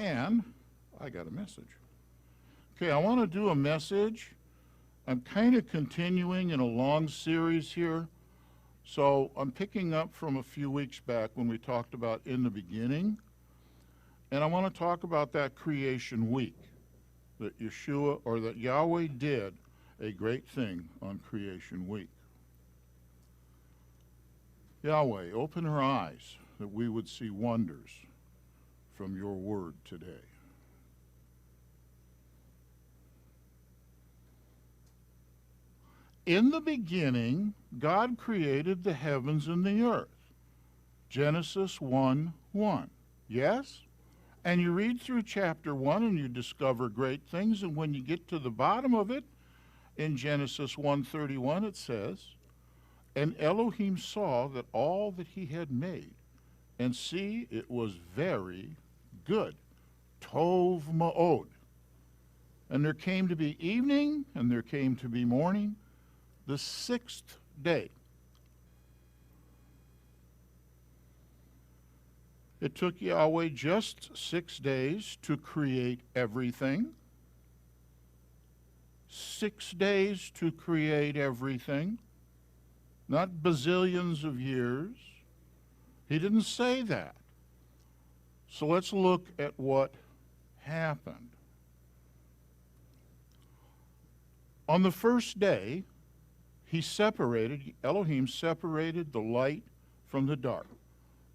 And I got a message. Okay, I want to do a message. I'm kind of continuing in a long series here. So I'm picking up from a few weeks back when we talked about in the beginning. And I want to talk about that creation week, that Yeshua, or that Yahweh did a great thing on creation week. Yahweh, open our eyes that we would see wonders from your word today. In the beginning, God created the heavens and the earth. Genesis 1:1. Yes? And you read through chapter 1 and you discover great things, and when you get to the bottom of it, in Genesis 1:31 it says, "And Elohim saw that all that he had made, and see, it was very good." Tov ma'od. And there came to be evening, and there came to be morning, the sixth day. It took Yahweh just 6 days to create everything. 6 days to create everything. Not bazillions of years. He didn't say that. So let's look at what happened. On the first day, Elohim separated the light from the dark.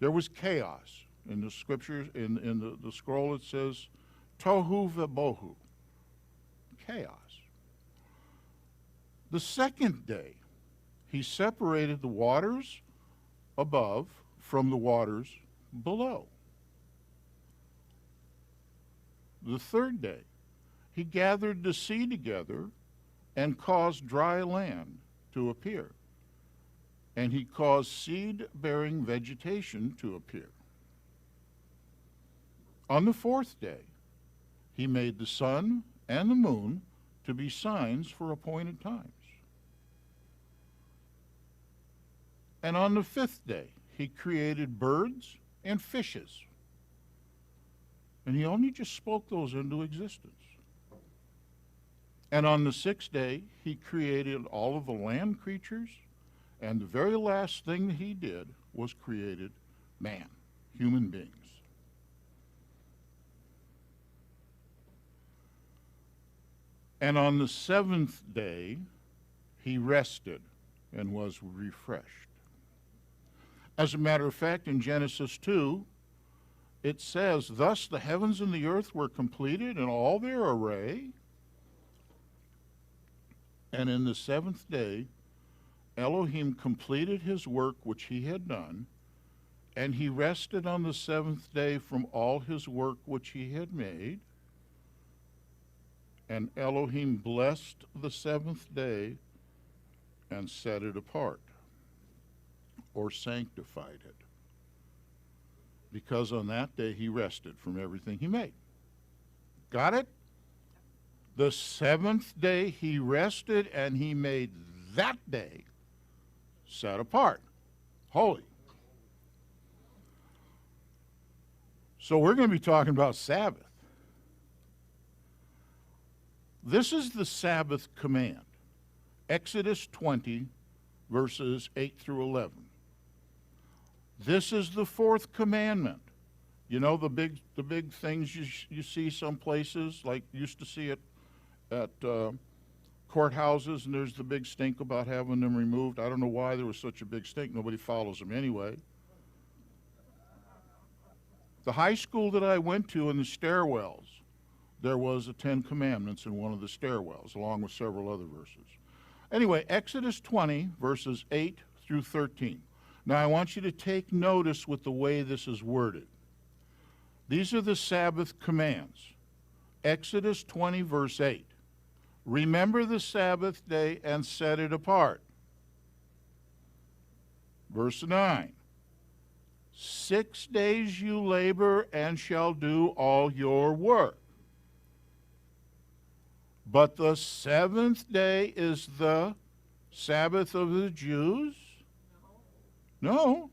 There was chaos. In the scriptures, in the scroll, it says, tohu vebohu, chaos. The second day, he separated the waters above from the waters below. The third day, he gathered the sea together and caused dry land to appear. And he caused seed-bearing vegetation to appear. On the fourth day, he made the sun and the moon to be signs for appointed times. And on the fifth day, he created birds and fishes. And he only just spoke those into existence. And on the sixth day, he created all of the land creatures, and the very last thing that he did was created man, human beings. And on the seventh day, he rested and was refreshed. As a matter of fact, in Genesis 2, it says, "Thus the heavens and the earth were completed in all their array. And in the seventh day, Elohim completed his work which he had done, and he rested on the seventh day from all his work which he had made. And Elohim blessed the seventh day and set it apart," or sanctified it, because on that day he rested from everything he made. Got it? The seventh day he rested, and he made that day set apart, holy. So we're going to be talking about Sabbath. This is the Sabbath command. Exodus 20, verses 8 through 11. This is the fourth commandment. You know, the big things you see some places, like you used to see it at courthouses, and there's the big stink about having them removed. I don't know why there was such a big stink. Nobody follows them anyway. The high school that I went to, in the stairwells, there was the 10 Commandments in one of the stairwells, along with several other verses. Anyway, Exodus 20, verses 8 through 13. Now, I want you to take notice with the way this is worded. These are the Sabbath commands. Exodus 20, verse 8. "Remember the Sabbath day and set it apart." Verse 9. 6 days you labor and shall do all your work. But the seventh day is the Sabbath of the Jews? No.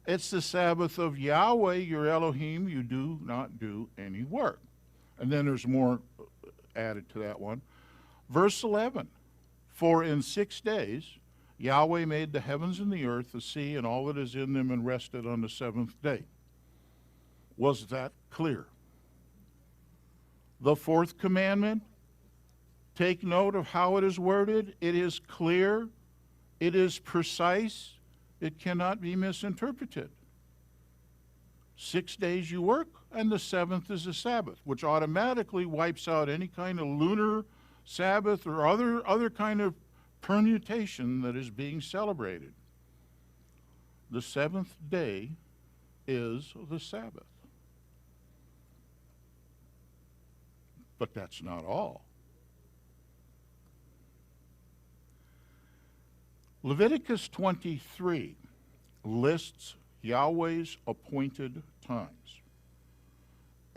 It's the Sabbath of Yahweh, your Elohim. You do not do any work. And then there's more added to that one. Verse 11, for in 6 days Yahweh made the heavens and the earth, the sea, and all that is in them, and rested on the seventh day. Was that clear? The fourth commandment, take note of how it is worded. It is clear. It is precise. It cannot be misinterpreted. 6 days you work, and the seventh is a Sabbath, which automatically wipes out any kind of lunar Sabbath or other kind of permutation that is being celebrated. The seventh day is the Sabbath. But that's not all. Leviticus 23 lists Yahweh's appointed times.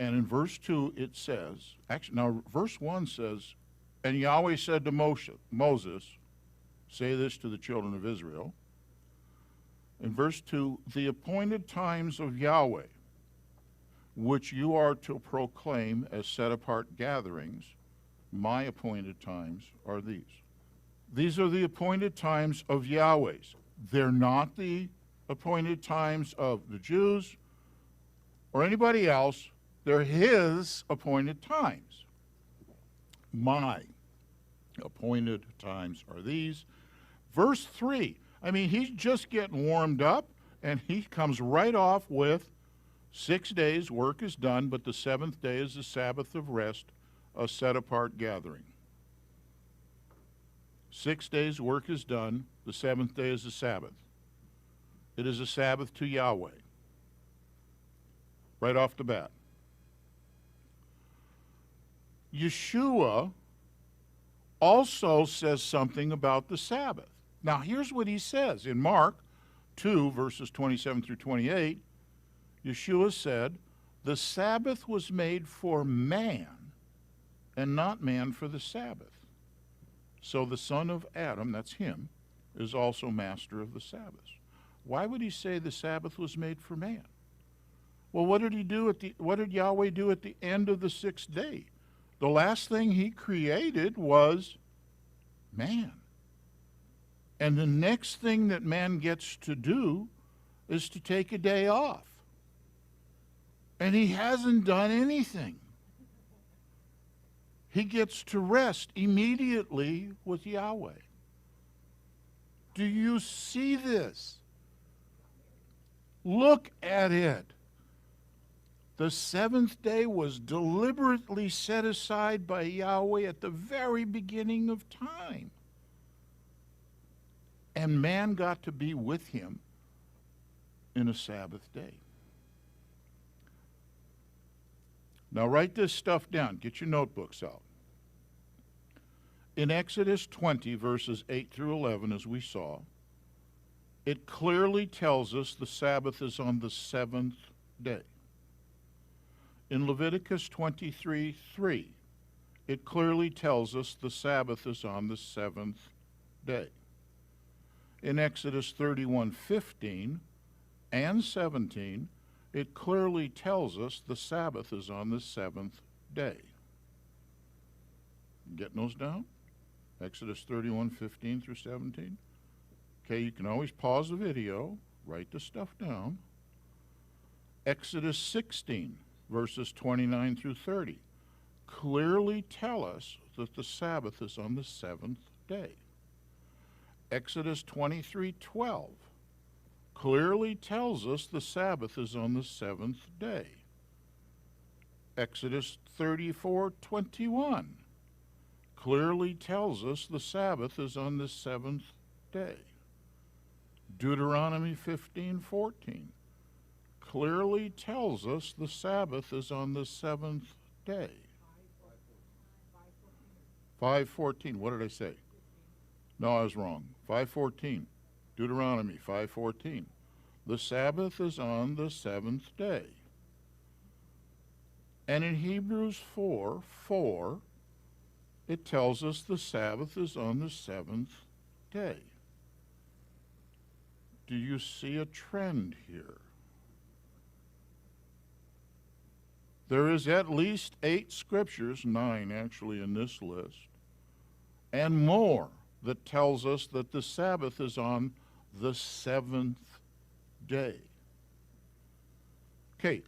And in verse 2 it says, actually, now verse 1 says, and Yahweh said to Moses, say this to the children of Israel. In verse 2, the appointed times of Yahweh, which you are to proclaim as set-apart gatherings, my appointed times are these. These are the appointed times of Yahweh's. They're not the appointed times of the Jews or anybody else. They're his appointed times. My appointed times are these. Verse 3, I mean, he's just getting warmed up, and he comes right off with 6 days work is done, but the seventh day is the Sabbath of rest, a set-apart gathering. 6 days work is done, the seventh day is the Sabbath. It is a Sabbath to Yahweh. Right off the bat. Yeshua also says something about the Sabbath. Now here's what he says. In Mark 2, verses 27 through 28, Yeshua said, the Sabbath was made for man, and not man for the Sabbath. So the son of Adam, that's him, is also master of the Sabbath. Why would he say the Sabbath was made for man? Well, what did Yahweh do at the end of the sixth day? The last thing he created was man. And the next thing that man gets to do is to take a day off. And he hasn't done anything. He gets to rest immediately with Yahweh. Do you see this? Look at it. The seventh day was deliberately set aside by Yahweh at the very beginning of time. And man got to be with him in a Sabbath day. Now write this stuff down. Get your notebooks out. In Exodus 20, verses 8 through 11, as we saw, it clearly tells us the Sabbath is on the seventh day. In Leviticus 23:3, it clearly tells us the Sabbath is on the seventh day. In Exodus 31:15 and 17, it clearly tells us the Sabbath is on the seventh day. Getting those down? Exodus 31:15 through 17. Okay, you can always pause the video, write the stuff down. Exodus 16, verses 29 through 30, clearly tell us that the Sabbath is on the seventh day. Exodus 23:12 clearly tells us the Sabbath is on the seventh day. Exodus 34:21 clearly tells us the Sabbath is on the seventh day. Deuteronomy 15:14 clearly tells us the Sabbath is on the seventh day. 5:14. What did I say? No, I was wrong. 5:14. Deuteronomy 5:14. The Sabbath is on the seventh day. And in Hebrews 4:4, it tells us the Sabbath is on the seventh day. Do you see a trend here? There is at least 8 scriptures, 9 actually in this list, and more that tells us that the Sabbath is on the 7th day. Okay,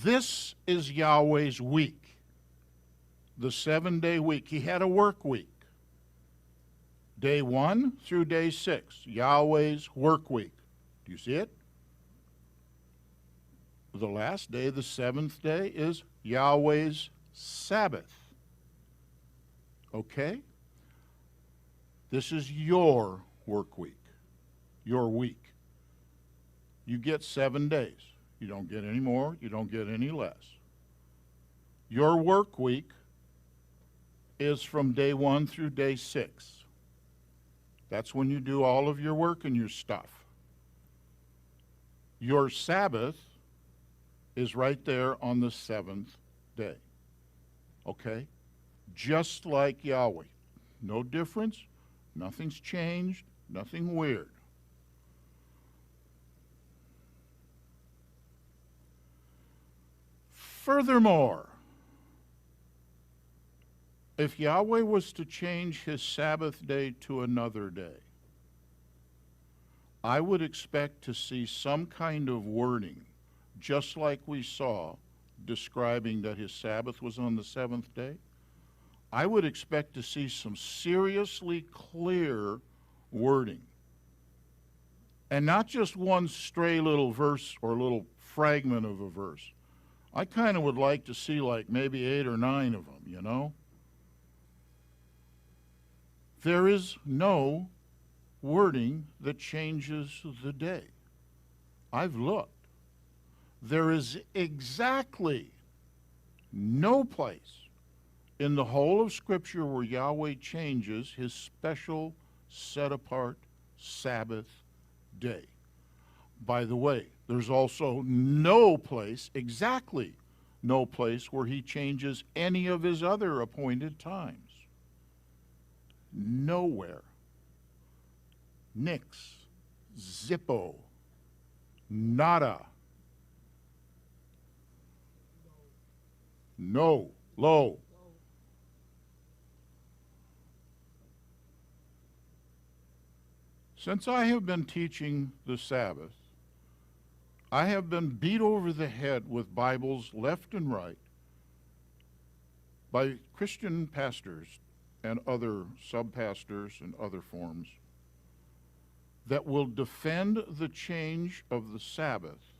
this is Yahweh's week, the 7-day week. He had a work week. Day 1 through day 6, Yahweh's work week. Do you see it? The last day, the 7th day, is Yahweh's Sabbath. Okay? This is your work week, your week. You get 7 days. You don't get any more, you don't get any less. Your work week is from day 1 through day 6. That's when you do all of your work and your stuff. Your Sabbath is right there on the 7th day. Okay? Just like Yahweh. No difference. Nothing's changed. Nothing weird. Furthermore, if Yahweh was to change his Sabbath day to another day, I would expect to see some kind of wording, just like we saw describing that his Sabbath was on the 7th day. I would expect to see some seriously clear wording. And not just one stray little verse or little fragment of a verse. I kind of would like to see like maybe 8 or 9 of them, you know? There is no wording that changes the day. I've looked. There is exactly no place in the whole of Scripture where Yahweh changes his special, set-apart Sabbath day. By the way, there's also no place, exactly no place, where he changes any of his other appointed times. Nowhere. Nix. Zippo. Nada. No. Lo. Since I have been teaching the Sabbath, I have been beat over the head with Bibles left and right by Christian pastors and other sub-pastors and other forms that will defend the change of the Sabbath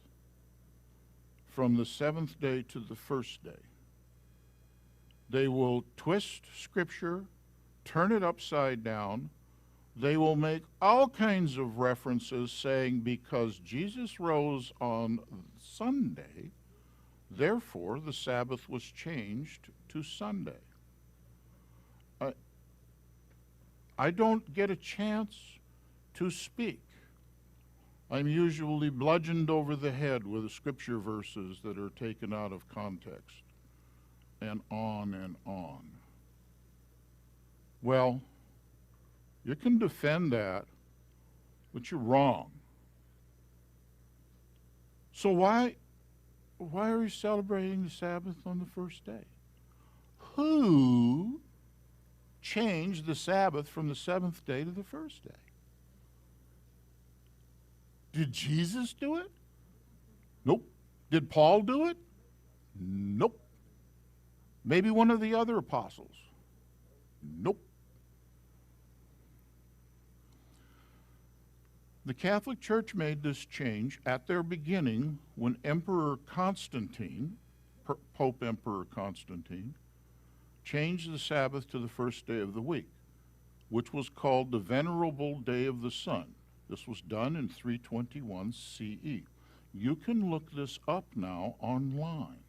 from the 7th day to the 1st day. They will twist Scripture, turn it upside down. They will make all kinds of references saying because Jesus rose on Sunday, therefore the Sabbath was changed to Sunday. I don't get a chance to speak. I'm usually bludgeoned over the head with scripture verses that are taken out of context, and on and on. Well, you can defend that, but you're wrong. So why are we celebrating the Sabbath on the 1st day? Who changed the Sabbath from the 7th day to the 1st day? Did Jesus do it? Nope. Did Paul do it? Nope. Maybe one of the other apostles? Nope. The Catholic Church made this change at their beginning when Emperor Constantine, Pope Emperor Constantine, changed the Sabbath to the 1st day of the week, which was called the Venerable Day of the Sun. This was done in 321 CE. You can look this up now online.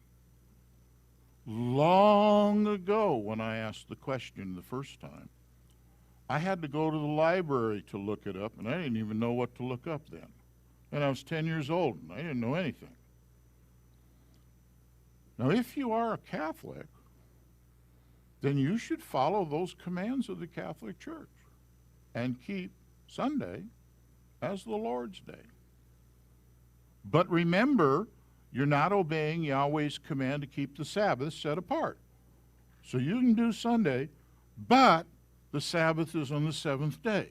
Long ago, when I asked the question the first time, I had to go to the library to look it up, and I didn't even know what to look up then. And I was 10 years old, and I didn't know anything. Now, if you are a Catholic, then you should follow those commands of the Catholic Church and keep Sunday as the Lord's Day. But remember, You're not obeying Yahweh's command to keep the Sabbath set apart. So you can do Sunday, but the Sabbath is on the seventh day.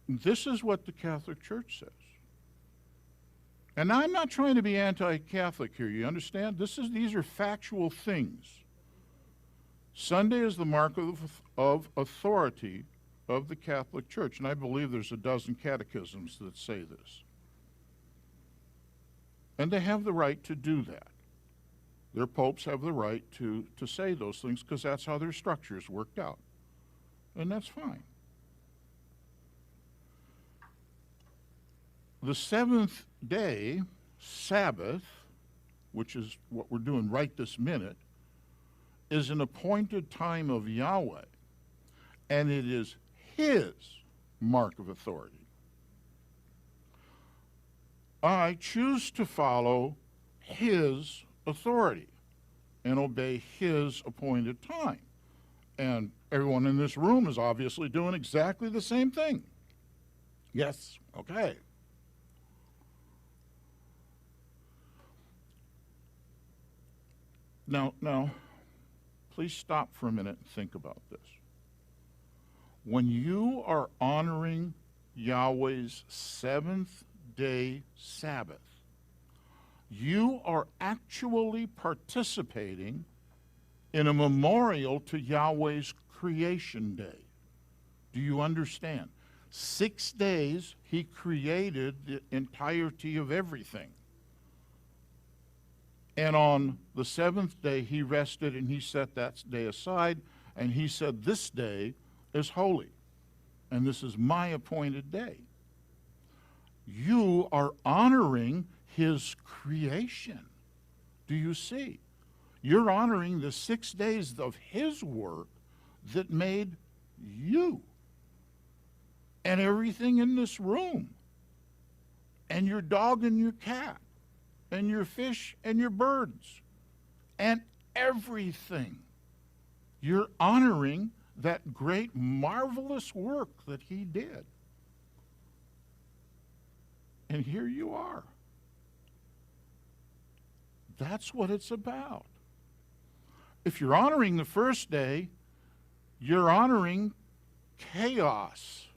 This is what the Catholic Church says. And I'm not trying to be anti-Catholic here, you understand? These are factual things. Sunday is the mark of authority of the Catholic Church, and I believe there's a dozen catechisms that say this. And they have the right to do that. Their popes have the right to say those things because that's how their structure is worked out. And that's fine. The seventh day, Sabbath, which is what we're doing right this minute, is an appointed time of Yahweh, and it is His mark of authority. I choose to follow His authority and obey His appointed time. And everyone in this room is obviously doing exactly the same thing. Yes, okay. Now, please stop for a minute and think about this. When you are honoring Yahweh's seventh-day Sabbath, you are actually participating in a memorial to Yahweh's creation day. Do you understand? 6 days He created the entirety of everything. And on the seventh day, He rested and He set that day aside, and He said, this day is holy, and this is my appointed day. You are honoring His creation. Do you see? You're honoring the 6 days of His work that made you and everything in this room, and your dog and your cat, and your fish and your birds, and everything. You're honoring that great, marvelous work that He did. And here you are. That's what it's about. If you're honoring the first day, you're honoring chaos.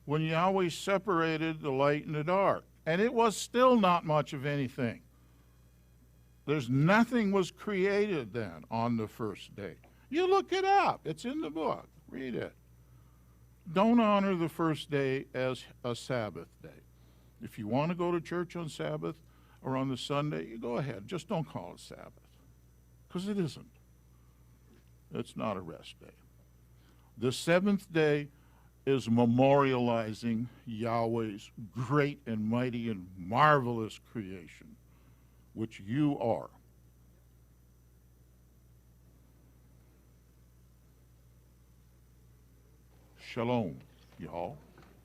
When Yahweh separated the light and the dark. And it was still not much of anything. Nothing was created then on the first day. You look it up. It's in the book. Read it. Don't honor the first day as a Sabbath day. If you want to go to church on Sabbath or on the Sunday, you go ahead. Just don't call it Sabbath. Because it isn't. It's not a rest day. The seventh day is memorializing Yahweh's great and mighty and marvelous creation, which you are. Shalom, y'all.